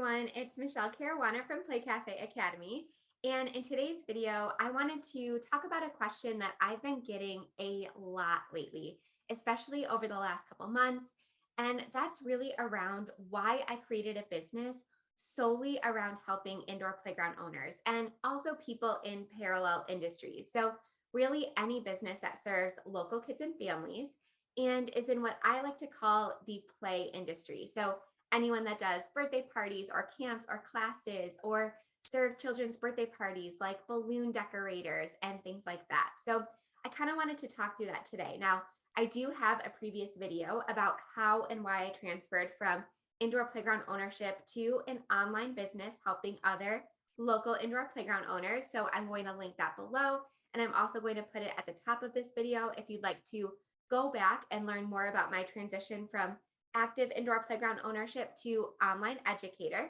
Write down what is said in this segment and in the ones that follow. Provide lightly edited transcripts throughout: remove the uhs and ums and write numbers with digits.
everyone, it's Michelle Caruana from Play Cafe Academy. And in today's video, I wanted to talk about a question that I've been getting a lot lately, especially over the last couple months. And that's really around why I created a business solely around helping indoor playground owners and also people in parallel industries. So, really, any business that serves local kids and families and is in what I like to call the play industry. So, anyone that does birthday parties or camps or classes or serves children's birthday parties like balloon decorators and things like that. So I kind of wanted to talk through that today. Now, I do have a previous video about how and why I transferred from indoor playground ownership to an online business helping other local indoor playground owners. So I'm going to link that below. And I'm also going to put it at the top of this video if you'd like to go back and learn more about my transition from active indoor playground ownership to online educator.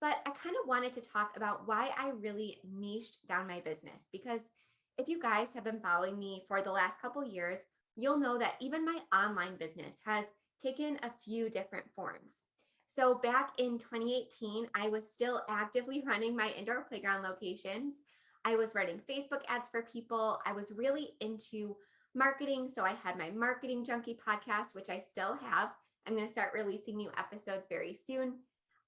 But I kind of wanted to talk about why I really niched down my business, because if you guys have been following me for the last couple years, you'll know that even my online business has taken a few different forms. So back in 2018, I was still actively running my indoor playground locations. I was writing Facebook ads for people. I was really into marketing. So I had my Marketing Junkie podcast, which I still have. I'm going to start releasing new episodes very soon.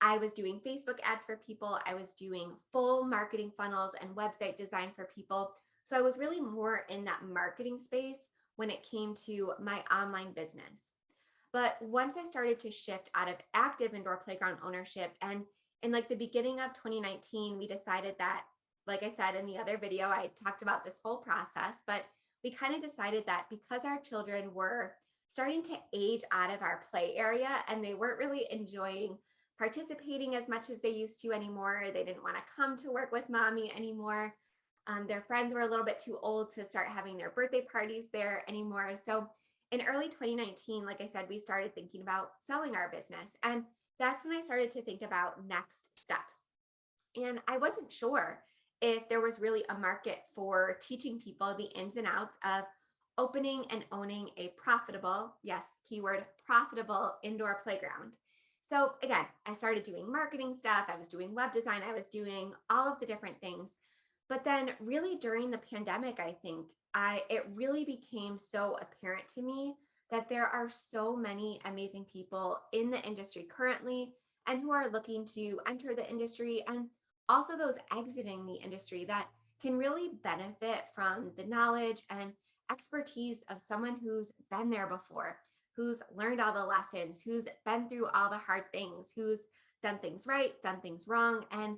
I was doing Facebook ads for people. I was doing full marketing funnels and website design for people. So I was really more in that marketing space when it came to my online business. But once I started to shift out of active indoor playground ownership, and in like the beginning of 2019, we decided that, like I said in the other video, I talked about this whole process, but we kind of decided that because our children were starting to age out of our play area and they weren't really enjoying participating as much as they used to anymore. They didn't want to come to work with mommy anymore. Their friends were a little bit too old to start having their birthday parties there anymore. So in early 2019, like I said, we started thinking about selling our business. And that's when I started to think about next steps. And I wasn't sure if there was really a market for teaching people the ins and outs of opening and owning a profitable, yes, keyword profitable indoor playground. So again, I started doing marketing stuff. I was doing web design. I was doing all of the different things. But then really during the pandemic, I think it really became so apparent to me that there are so many amazing people in the industry currently and who are looking to enter the industry, and also those exiting the industry that can really benefit from the knowledge and expertise of someone who's been there before, who's learned all the lessons, who's been through all the hard things, who's done things right, done things wrong, and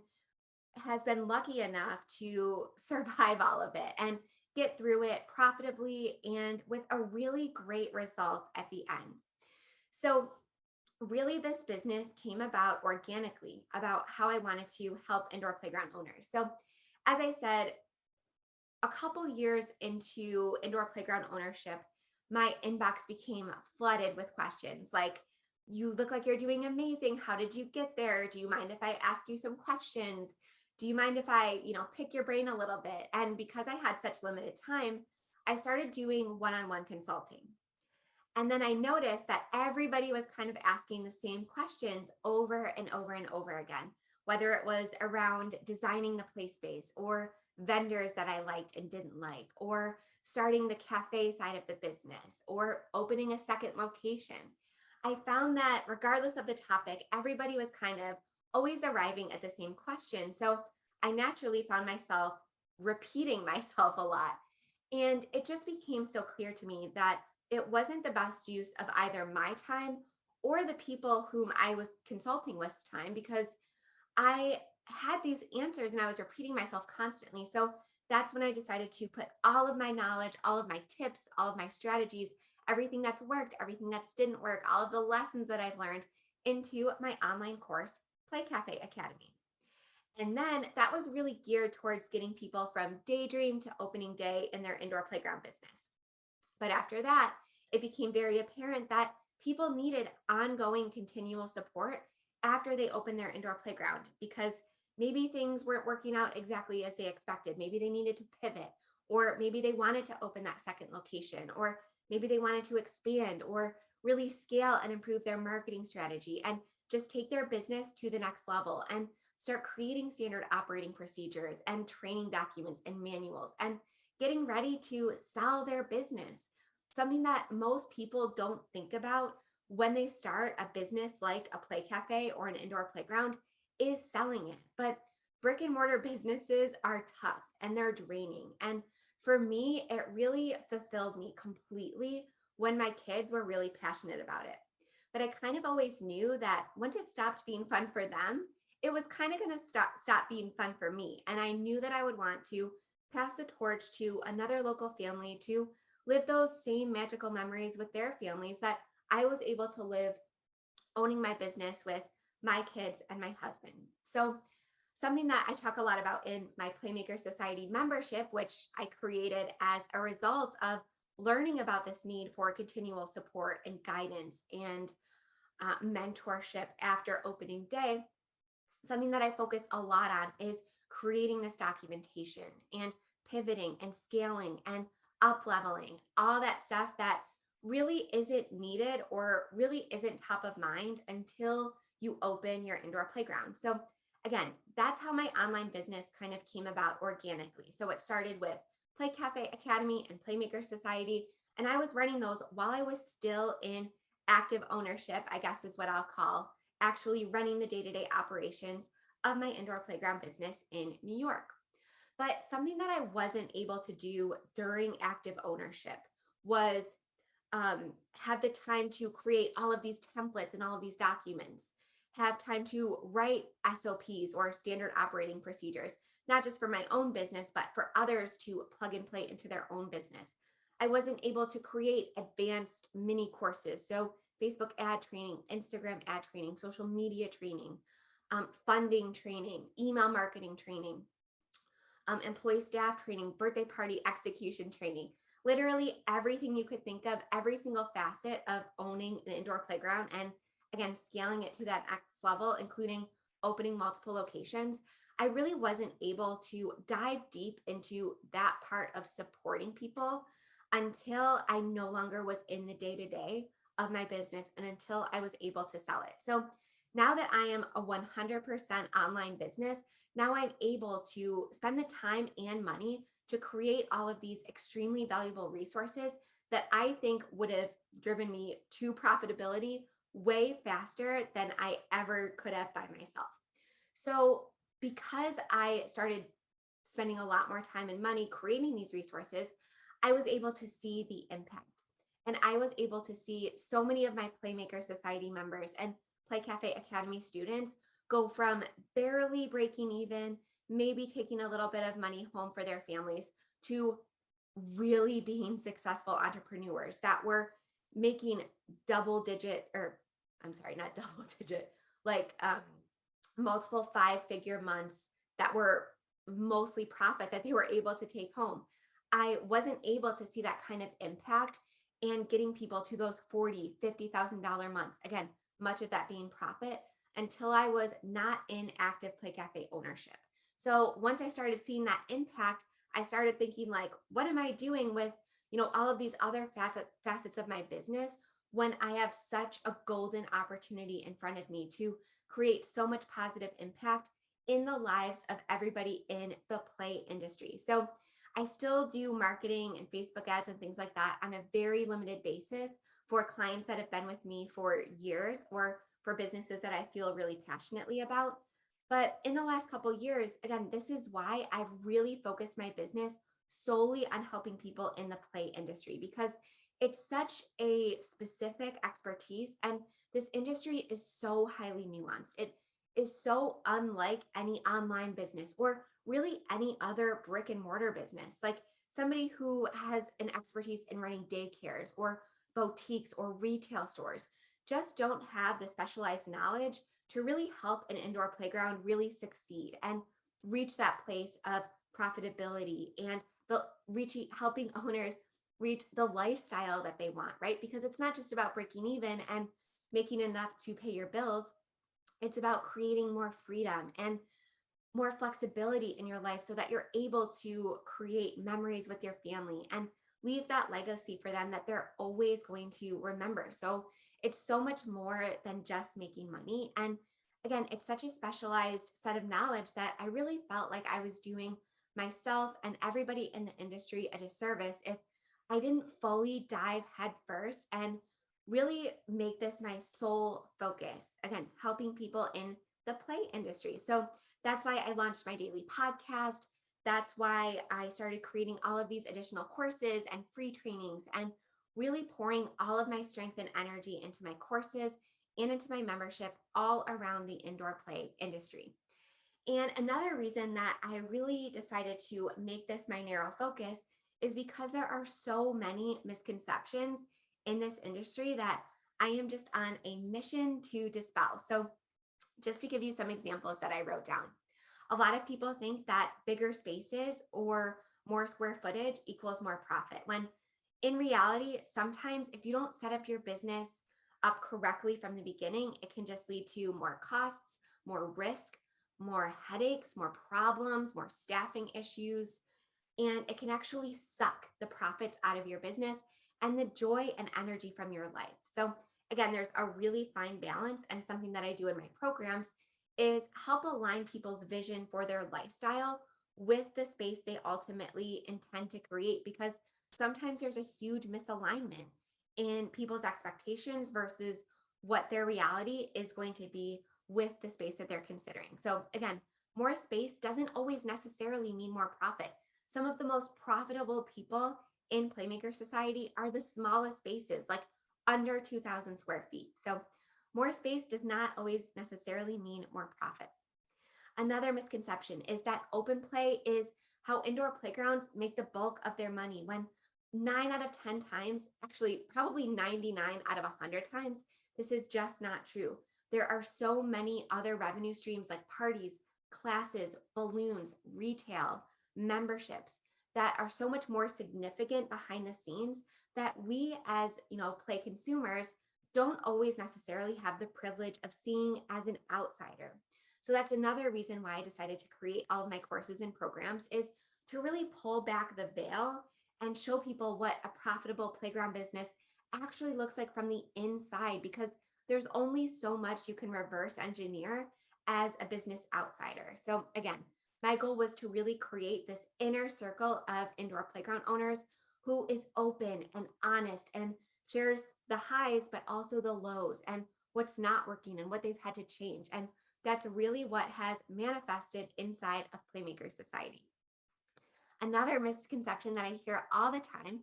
has been lucky enough to survive all of it and get through it profitably and with a really great result at the end. So, really, this business came about organically about how I wanted to help indoor playground owners. So, as I said, a couple years into indoor playground ownership, my inbox became flooded with questions like, you look like you're doing amazing. How did you get there? Do you mind if I ask you some questions? Do you mind if I, pick your brain a little bit? And because I had such limited time, I started doing one-on-one consulting. And then I noticed that everybody was kind of asking the same questions over and over and over again, whether it was around designing the play space or vendors that I liked and didn't like, or starting the cafe side of the business, or opening a second location. I found that regardless of the topic, everybody was kind of always arriving at the same question. So I naturally found myself repeating myself a lot. And it just became so clear to me that it wasn't the best use of either my time or the people whom I was consulting with time, because I had these answers and I was repeating myself constantly. So that's when I decided to put all of my knowledge, all of my tips, all of my strategies, everything that's worked, everything that's didn't work, all of the lessons that I've learned into my online course, Play Cafe Academy. And then that was really geared towards getting people from daydream to opening day in their indoor playground business. But after that, it became very apparent that people needed ongoing continual support after they opened their indoor playground, because maybe things weren't working out exactly as they expected. Maybe they needed to pivot, or maybe they wanted to open that second location, or maybe they wanted to expand or really scale and improve their marketing strategy. And just take their business to the next level and start creating standard operating procedures and training documents and manuals and getting ready to sell their business. Something that most people don't think about when they start a business like a play cafe or an indoor playground is selling it. But brick and mortar businesses are tough and they're draining. And for me, it really fulfilled me completely when my kids were really passionate about it. But I kind of always knew that once it stopped being fun for them, it was kind of going to stop being fun for me. And I knew that I would want to pass the torch to another local family to live those same magical memories with their families that I was able to live owning my business with my kids and my husband. So, something that I talk a lot about in my Playmaker Society membership, which I created as a result of learning about this need for continual support and guidance and mentorship after opening day, something that I focus a lot on is creating this documentation and pivoting and scaling and up leveling, all that stuff that really isn't needed or really isn't top of mind until you open your indoor playground. So, again, that's how my online business kind of came about organically. So, it started with Play Cafe Academy and Playmaker Society. And I was running those while I was still in active ownership, I guess is what I'll call actually running the day to day operations of my indoor playground business in New York. But something that I wasn't able to do during active ownership was have the time to create all of these templates and all of these documents, have time to write SOPs or standard operating procedures, not just for my own business, but for others to plug and play into their own business. I wasn't able to create advanced mini courses. So, Facebook ad training, Instagram ad training, social media training, funding training, email marketing training, employee staff training, birthday party execution training, literally everything you could think of, every single facet of owning an indoor playground and again, scaling it to that next level, including opening multiple locations. I really wasn't able to dive deep into that part of supporting people until I no longer was in the day to day of my business and until I was able to sell it. So now that I am a 100% online business, now I'm able to spend the time and money to create all of these extremely valuable resources that I think would have driven me to profitability way faster than I ever could have by myself. So, because I started spending a lot more time and money creating these resources, I was able to see the impact. And I was able to see so many of my Playmaker Society members and Play Cafe Academy students go from barely breaking even, maybe taking a little bit of money home for their families, to really being successful entrepreneurs that were making double digit, or I'm sorry, not double digit, like multiple 5-figure months that were mostly profit that they were able to take home. I wasn't able to see that kind of impact and getting people to those 40, $50,000 months. Again, much of that being profit until I was not in active Play Cafe ownership. So once I started seeing that impact, I started thinking like, what am I doing with, all of these other facets of my business when I have such a golden opportunity in front of me to create so much positive impact in the lives of everybody in the play industry. So I still do marketing and Facebook ads and things like that on a very limited basis for clients that have been with me for years or for businesses that I feel really passionately about. But in the last couple of years, again, this is why I've really focused my business solely on helping people in the play industry because it's such a specific expertise and this industry is so highly nuanced. It is so unlike any online business or really any other brick and mortar business. Like somebody who has an expertise in running daycares or boutiques or retail stores just don't have the specialized knowledge to really help an indoor playground really succeed and reach that place of profitability and the reaching helping owners reach the lifestyle that they want, right? Because it's not just about breaking even and making enough to pay your bills. It's about creating more freedom and more flexibility in your life so that you're able to create memories with your family and leave that legacy for them that they're always going to remember. So it's so much more than just making money. And again, it's such a specialized set of knowledge that I really felt like I was doing myself and everybody in the industry a disservice if I didn't fully dive headfirst and really make this my sole focus. Again, helping people in the play industry. So that's why I launched my daily podcast. That's why I started creating all of these additional courses and free trainings and really pouring all of my strength and energy into my courses and into my membership all around the indoor play industry. And another reason that I really decided to make this my narrow focus is because there are so many misconceptions in this industry that I am just on a mission to dispel. So, just to give you some examples that I wrote down, a lot of people think that bigger spaces or more square footage equals more profit, when in reality, sometimes if you don't set up your business up correctly from the beginning, it can just lead to more costs, more risk, more headaches, more problems, more staffing issues, and it can actually suck the profits out of your business and the joy and energy from your life. So, again, there's a really fine balance, and something that I do in my programs is help align people's vision for their lifestyle with the space they ultimately intend to create, because sometimes there's a huge misalignment in people's expectations versus what their reality is going to be with the space that they're considering. So, again, more space doesn't always necessarily mean more profit. Some of the most profitable people in Playmaker Society are the smallest spaces, like under 2,000 square feet. So, more space does not always necessarily mean more profit. Another misconception is that open play is how indoor playgrounds make the bulk of their money, when 9 out of 10 times, actually, probably 99 out of 100 times, this is just not true. There are so many other revenue streams like parties, classes, balloons, retail, memberships that are so much more significant behind the scenes that we as, play consumers don't always necessarily have the privilege of seeing as an outsider. So that's another reason why I decided to create all of my courses and programs, is to really pull back the veil and show people what a profitable playground business actually looks like from the inside, because there's only so much you can reverse engineer as a business outsider. So again, my goal was to really create this inner circle of indoor playground owners who is open and honest and shares the highs, but also the lows and what's not working and what they've had to change. And that's really what has manifested inside of Playmaker Society. Another misconception that I hear all the time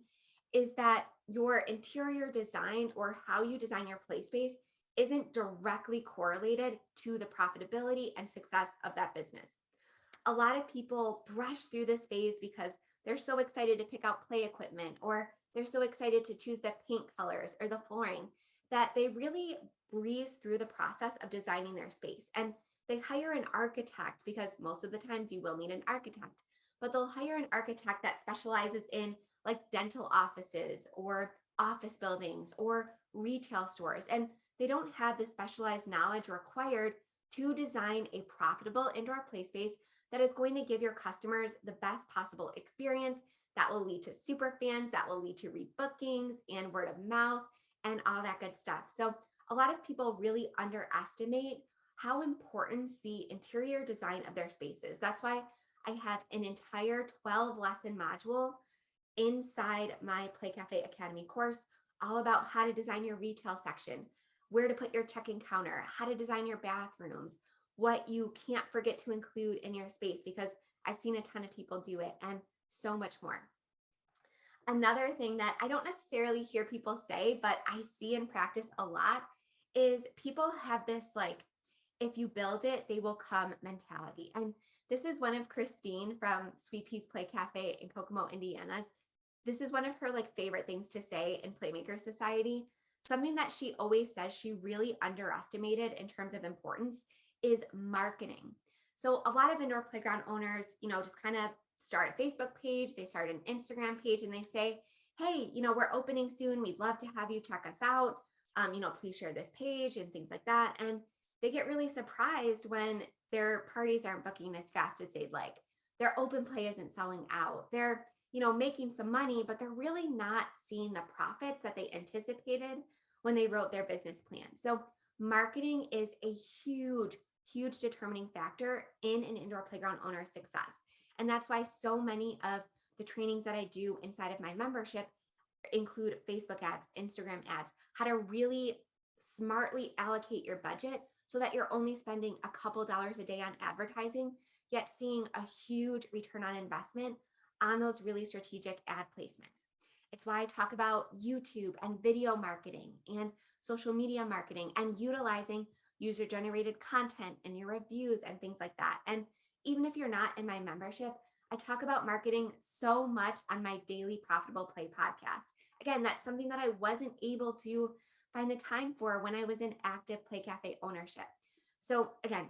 is that your interior design or how you design your play space isn't directly correlated to the profitability and success of that business. A lot of people brush through this phase because they're so excited to pick out play equipment, or they're so excited to choose the paint colors or the flooring, that they really breeze through the process of designing their space. And they hire an architect, because most of the times you will need an architect, but they'll hire an architect that specializes in like dental offices or office buildings or retail stores. And they don't have the specialized knowledge required to design a profitable indoor play space that is going to give your customers the best possible experience, that will lead to super fans, that will lead to rebookings and word of mouth and all that good stuff. So a lot of people really underestimate how important the interior design of their spaces. That's why I have an entire 12 lesson module inside my Play Cafe Academy course, all about how to design your retail section, where to put your check-in counter, how to design your bathrooms, what you can't forget to include in your space, because I've seen a ton of people do it, and so much more. Another thing that I don't necessarily hear people say, but I see in practice a lot, is people have this like, if you build it, they will come mentality. And this is one of Christine from Sweet Pea's Play Cafe in Kokomo, Indiana's. This is one of her like favorite things to say in Playmaker Society. Something that she always says she really underestimated in terms of importance is marketing. So a lot of indoor playground owners, just kind of start a Facebook page, they start an Instagram page, and they say, hey, we're opening soon. We'd love to have you check us out. Please share this page and things like that. And they get really surprised when their parties aren't booking as fast as they'd like. Their open play isn't selling out. Their, making some money, but they're really not seeing the profits that they anticipated when they wrote their business plan. So marketing is a huge determining factor in an indoor playground owner's success. And that's why so many of the trainings that I do inside of my membership include Facebook ads, Instagram ads, how to really smartly allocate your budget so that you're only spending a couple dollars a day on advertising, yet seeing a huge return on investment on those really strategic ad placements. It's why I talk about YouTube and video marketing and social media marketing and utilizing user generated content in your reviews and things like that. And even if you're not in my membership, I talk about marketing so much on my daily Profitable Play podcast. Again, that's something that I wasn't able to find the time for when I was in active Play Cafe ownership. So again,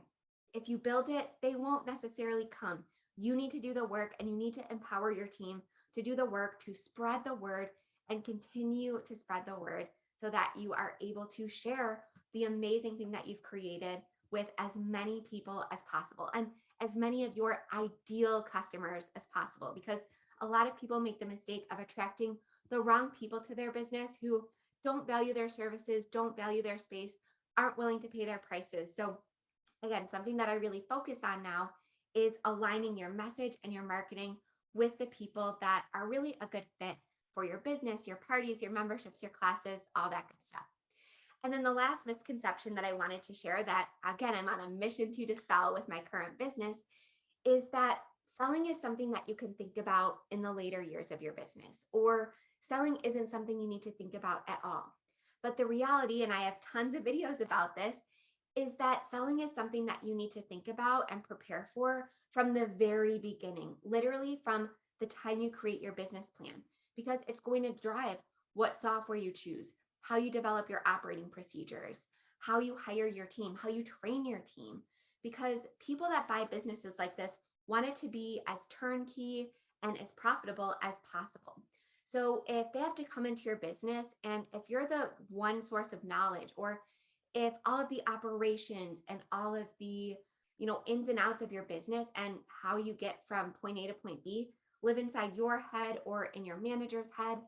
if you build it, they won't necessarily come. You need to do the work and you need to empower your team to do the work to spread the word and continue to spread the word so that you are able to share the amazing thing that you've created with as many people as possible and as many of your ideal customers as possible, because a lot of people make the mistake of attracting the wrong people to their business who don't value their services, don't value their space, aren't willing to pay their prices. So again, something that I really focus on now is aligning your message and your marketing with the people that are really a good fit for your business, your parties, your memberships, your classes, all that good stuff. And then the last misconception that I wanted to share that, again, I'm on a mission to dispel with my current business, is that selling is something that you can think about in the later years of your business, or selling isn't something you need to think about at all. But the reality, and I have tons of videos about this, is that selling is something that you need to think about and prepare for from the very beginning, literally from the time you create your business plan, because it's going to drive what software you choose, how you develop your operating procedures, how you hire your team, how you train your team. Because people that buy businesses like this want it to be as turnkey and as profitable as possible. So if they have to come into your business and if you're the one source of knowledge, or if all of the operations and all of the ins and outs of your business and how you get from point A to point B live inside your head or in your manager's head,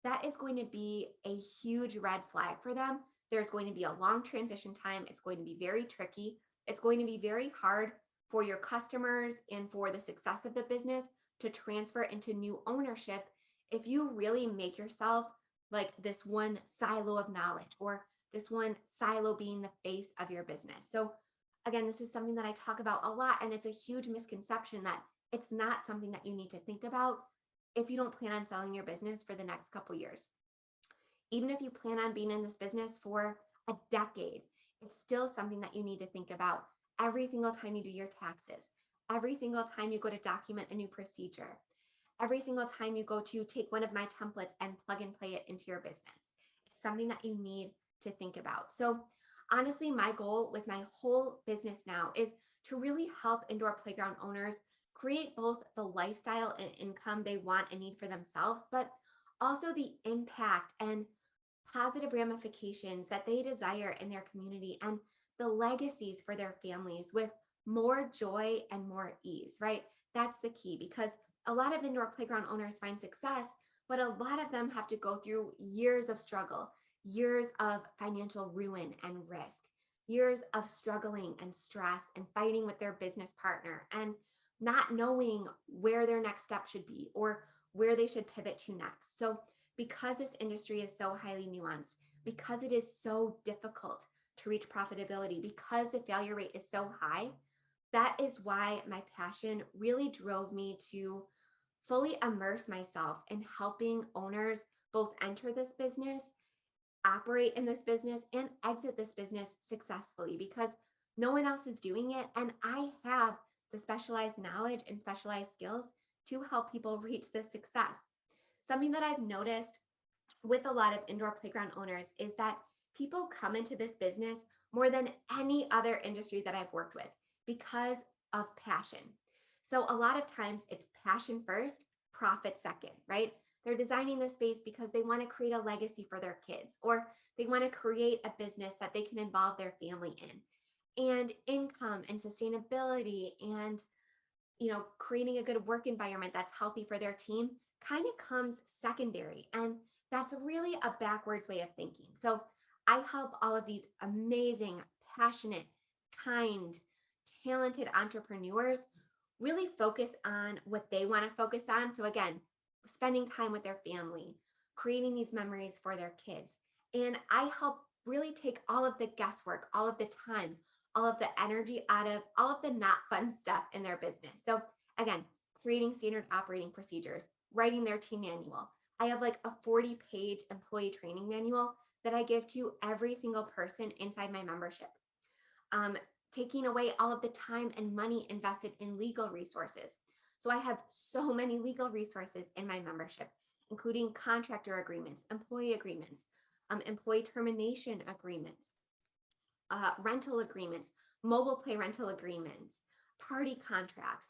that is going to be a huge red flag for them. There's going to be a long transition time. It's going to be very tricky. It's going to be very hard for your customers and for the success of the business to transfer into new ownership if you really make yourself like this one silo of knowledge, or this one silo being the face of your business. So again, this is something that I talk about a lot, and it's a huge misconception that it's not something that you need to think about if you don't plan on selling your business for the next couple years. Even if you plan on being in this business for a decade, it's still something that you need to think about every single time you do your taxes, every single time you go to document a new procedure, every single time you go to take one of my templates and plug and play it into your business. It's something that you need to think about. So honestly, my goal with my whole business now is to really help indoor playground owners create both the lifestyle and income they want and need for themselves, but also the impact and positive ramifications that they desire in their community and the legacies for their families with more joy and more ease, right? That's the key, because a lot of indoor playground owners find success, but a lot of them have to go through years of struggle, years of financial ruin and risk, years of struggling and stress and fighting with their business partner and not knowing where their next step should be or where they should pivot to next. So because this industry is so highly nuanced, because it is so difficult to reach profitability, because the failure rate is so high, that is why my passion really drove me to fully immerse myself in helping owners both enter this business, operate in this business, and exit this business successfully, because no one else is doing it. And I have the specialized knowledge and specialized skills to help people reach this success. Something that I've noticed with a lot of indoor playground owners is that people come into this business more than any other industry that I've worked with because of passion. So a lot of times it's passion first, profit second, right? They're designing this space because they want to create a legacy for their kids, or they want to create a business that they can involve their family in. And income and sustainability and creating a good work environment that's healthy for their team kind of comes secondary. And that's really a backwards way of thinking. So I help all of these amazing, passionate, kind, talented entrepreneurs really focus on what they want to focus on. So again, spending time with their family, creating these memories for their kids. And I help really take all of the guesswork, all of the time, all of the energy out of all of the not fun stuff in their business. So again, creating standard operating procedures, writing their team manual. I have like a 40-page employee training manual that I give to every single person inside my membership. Um, Taking away all of the time and money invested in legal resources. So I have so many legal resources in my membership, including contractor agreements, employee termination agreements, rental agreements, mobile play rental agreements, party contracts.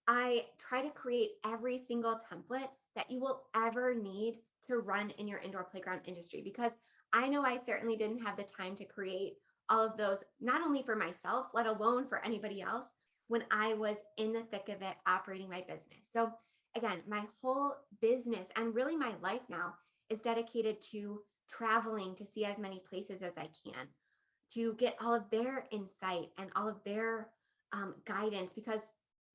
I try to create every single template that you will ever need to run in your indoor playground industry because I know I certainly didn't have the time to create all of those, not only for myself, let alone for anybody else, when I was in the thick of it operating my business. So, again, my whole business and really my life now is dedicated to traveling to see as many places as I can, to get all of their insight and all of their guidance because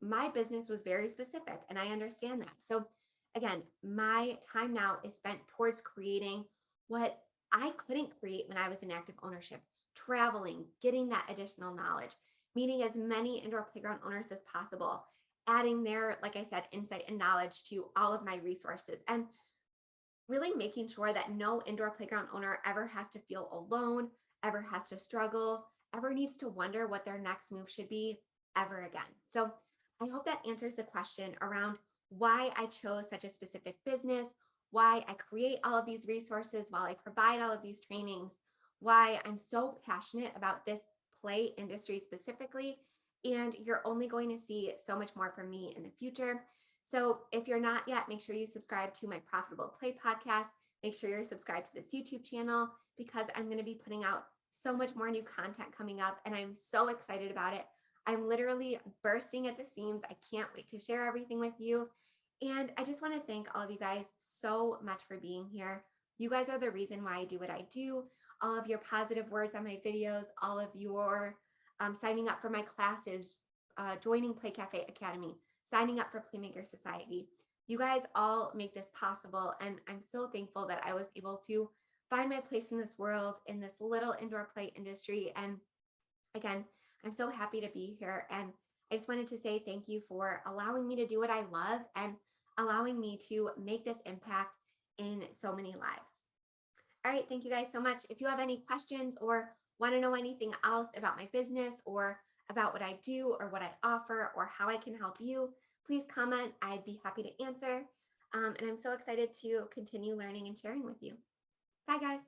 my business was very specific and I understand that. So, again, my time now is spent towards creating what I couldn't create when I was in active ownership, traveling, getting that additional knowledge, meeting as many indoor playground owners as possible, adding their, like I said, insight and knowledge to all of my resources, and really making sure that no indoor playground owner ever has to feel alone, ever has to struggle, ever needs to wonder what their next move should be ever again. So I hope that answers the question around why I chose such a specific business, why I create all of these resources, while I provide all of these trainings, why I'm so passionate about this play industry specifically. And you're only going to see so much more from me in the future. So if you're not yet, make sure you subscribe to my Profitable Play podcast. Make sure you're subscribed to this YouTube channel because I'm going to be putting out so much more new content coming up and I'm so excited about it. I'm literally bursting at the seams. I can't wait to share everything with you. And I just want to thank all of you guys so much for being here. You guys are the reason why I do what I do. All of your positive words on my videos, all of your signing up for my classes, joining Play Cafe Academy, signing up for Playmaker Society. You guys all make this possible. And I'm so thankful that I was able to find my place in this world, in this little indoor play industry. And again, I'm so happy to be here. And I just wanted to say thank you for allowing me to do what I love and allowing me to make this impact in so many lives. All right, thank you guys so much. If you have any questions or want to know anything else about my business or about what I do or what I offer or how I can help you, please comment. I'd be happy to answer. And I'm so excited to continue learning and sharing with you. Bye, guys.